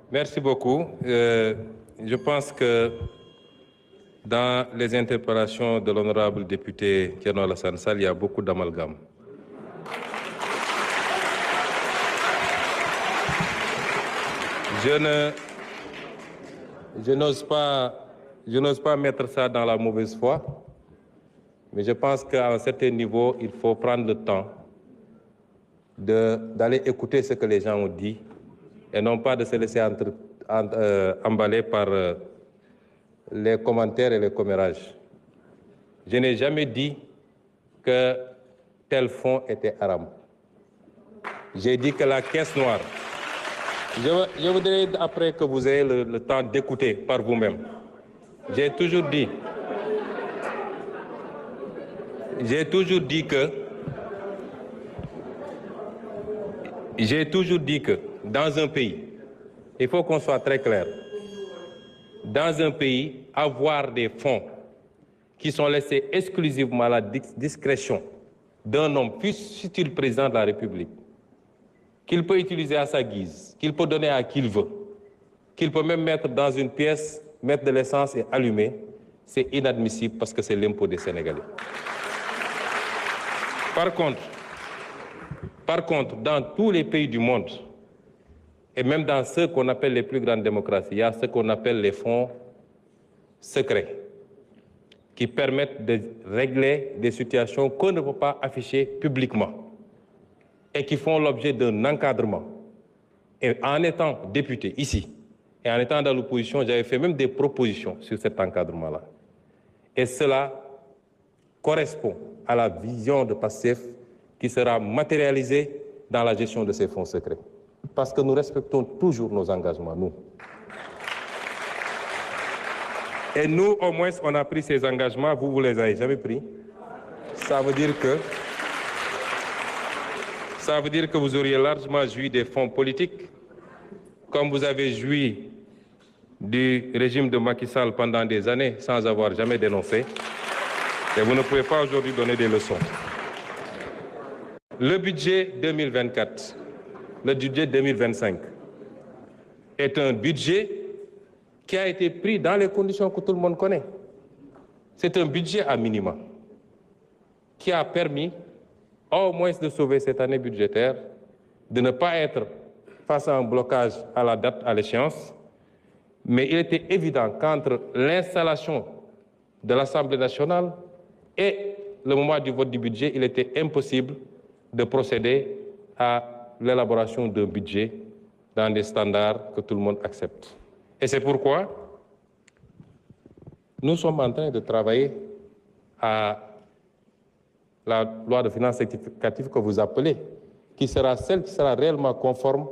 Merci beaucoup. Je pense que dans les interpellations de l'honorable député Thierno Alassane Sall, il y a beaucoup d'amalgame. Je n'ose pas mettre ça dans la mauvaise foi, mais je pense qu'à un certain niveau, il faut prendre le temps d'aller écouter ce que les gens ont dit et non pas de se laisser emballer par les commentaires et les commérages. Je n'ai jamais dit que tel fonds était haram. J'ai dit que la caisse noire... Je voudrais, après que vous ayez le temps d'écouter par vous-même, j'ai toujours dit que dans un pays, il faut qu'on soit très clair, dans un pays, avoir des fonds qui sont laissés exclusivement à la discrétion d'un homme, fût-il président de la République, qu'il peut utiliser à sa guise, qu'il peut donner à qui il veut, qu'il peut même mettre dans une pièce, mettre de l'essence et allumer, c'est inadmissible parce que c'est l'impôt des Sénégalais. Par contre, dans tous les pays du monde, et même dans ceux qu'on appelle les plus grandes démocraties, il y a ce qu'on appelle les fonds secrets, qui permettent de régler des situations qu'on ne peut pas afficher publiquement et qui font l'objet d'un encadrement. Et en étant député ici, et en étant dans l'opposition, j'avais fait même des propositions sur cet encadrement-là. Et cela correspond à la vision de PASTEF qui sera matérialisée dans la gestion de ces fonds secrets. Parce que nous respectons toujours nos engagements, nous. Et nous, au moins, on a pris ces engagements, vous les avez jamais pris. Ça veut dire que vous auriez largement joui des fonds politiques, comme vous avez joui du régime de Macky Sall pendant des années sans avoir jamais dénoncé. Et vous ne pouvez pas aujourd'hui donner des leçons. Le budget 2024, le budget 2025 est un budget qui a été pris dans les conditions que tout le monde connaît. C'est un budget à minima qui a permis au moins de sauver cette année budgétaire, de ne pas être face à un blocage à la date, à l'échéance. Mais il était évident qu'entre l'installation de l'Assemblée nationale et le moment du vote du budget, il était impossible de procéder à l'élaboration d'un budget dans des standards que tout le monde accepte. Et c'est pourquoi nous sommes en train de travailler à la loi de finances rectificative que vous appelez, qui sera celle qui sera réellement conforme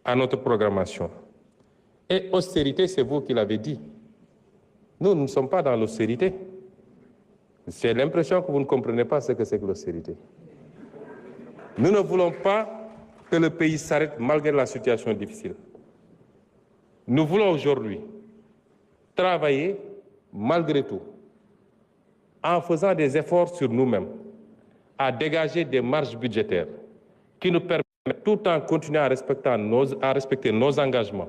à notre programmation. Et austérité, c'est vous qui l'avez dit. Nous ne sommes pas dans l'austérité. J'ai l'impression que vous ne comprenez pas ce que c'est que l'austérité. Nous ne voulons pas que le pays s'arrête malgré la situation difficile. Nous voulons aujourd'hui travailler malgré tout, en faisant des efforts sur nous-mêmes, à dégager des marges budgétaires qui nous permettent, tout en continuant à respecter nos engagements,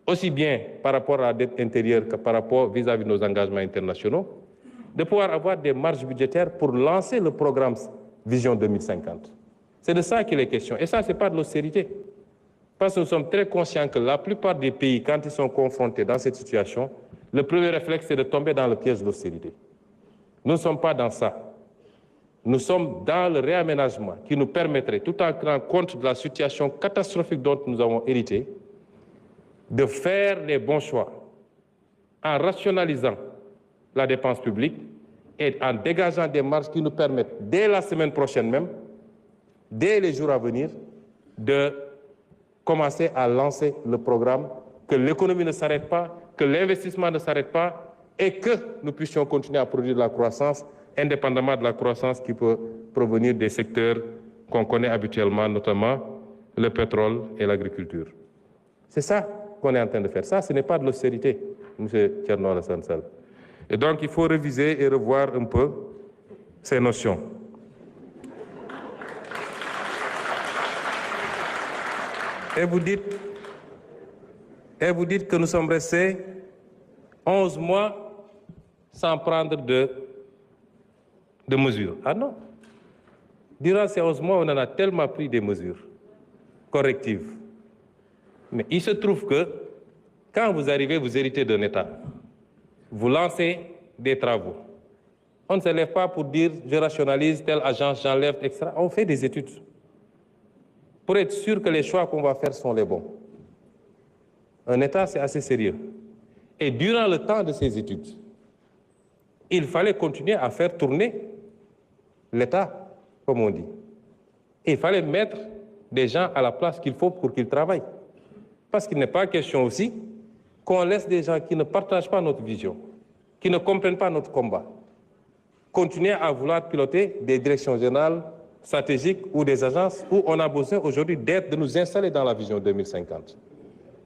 aussi bien par rapport à la dette intérieure que par rapport vis-à-vis de nos engagements internationaux, de pouvoir avoir des marges budgétaires pour lancer le programme Vision 2050. C'est de ça qu'il est question. Et ça, ce n'est pas de l'austérité. Parce que nous sommes très conscients que la plupart des pays, quand ils sont confrontés dans cette situation, le premier réflexe, c'est de tomber dans le piège de l'austérité. Nous ne sommes pas dans ça. Nous sommes dans le réaménagement qui nous permettrait, tout en tenant compte de la situation catastrophique dont nous avons hérité, de faire les bons choix en rationalisant la dépense publique et en dégageant des marges qui nous permettent, dès la semaine prochaine même, dès les jours à venir, de commencer à lancer le programme, que l'économie ne s'arrête pas, que l'investissement ne s'arrête pas et que nous puissions continuer à produire de la croissance indépendamment de la croissance qui peut provenir des secteurs qu'on connaît habituellement, notamment le pétrole et l'agriculture. C'est ça qu'on est en train de faire. Ça, ce n'est pas de l'austérité, M. Thierno Alassane Sall. Et donc, il faut réviser et revoir un peu ces notions. Et Et vous dites que nous sommes restés 11 mois sans prendre de mesures. Ah non. Durant ces 11 mois, on en a tellement pris des mesures correctives. Mais il se trouve que quand vous arrivez, vous héritez d'un État. Vous lancez des travaux. On ne se lève pas pour dire je rationalise telle agence, j'enlève, etc. On fait des études pour être sûr que les choix qu'on va faire sont les bons. Un État, c'est assez sérieux. Et durant le temps de ces études, il fallait continuer à faire tourner l'État, comme on dit. Et il fallait mettre des gens à la place qu'il faut pour qu'ils travaillent. Parce qu'il n'est pas question aussi qu'on laisse des gens qui ne partagent pas notre vision, qui ne comprennent pas notre combat, continuer à vouloir piloter des directions générales stratégiques ou des agences où on a besoin aujourd'hui de nous installer dans la vision 2050.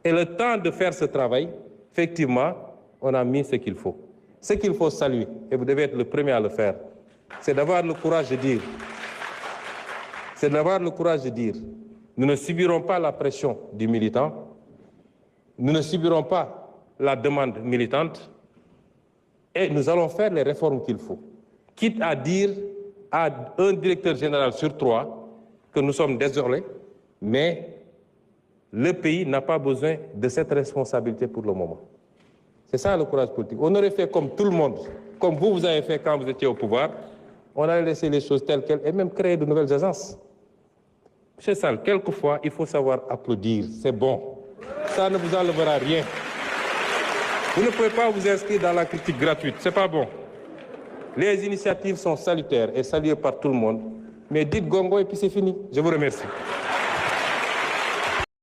Et le temps de faire ce travail, effectivement, on a mis ce qu'il faut. Ce qu'il faut saluer, et vous devez être le premier à le faire, c'est d'avoir le courage de dire, nous ne subirons pas la pression du militant, nous ne subirons pas la demande militante, et nous allons faire les réformes qu'il faut. Quitte à dire à un directeur général sur 3 que nous sommes désolés, mais le pays n'a pas besoin de cette responsabilité pour le moment. C'est ça le courage politique. On aurait fait comme tout le monde, comme vous avez fait quand vous étiez au pouvoir, on allait laisser les choses telles quelles et même créer de nouvelles agences. Monsieur Sall, quelquefois, il faut savoir applaudir, c'est bon. Ça ne vous enlèvera rien. Vous ne pouvez pas vous inscrire dans la critique gratuite, c'est pas bon. Les initiatives sont salutaires et saluées par tout le monde, mais dites gongo et puis c'est fini. Je vous remercie.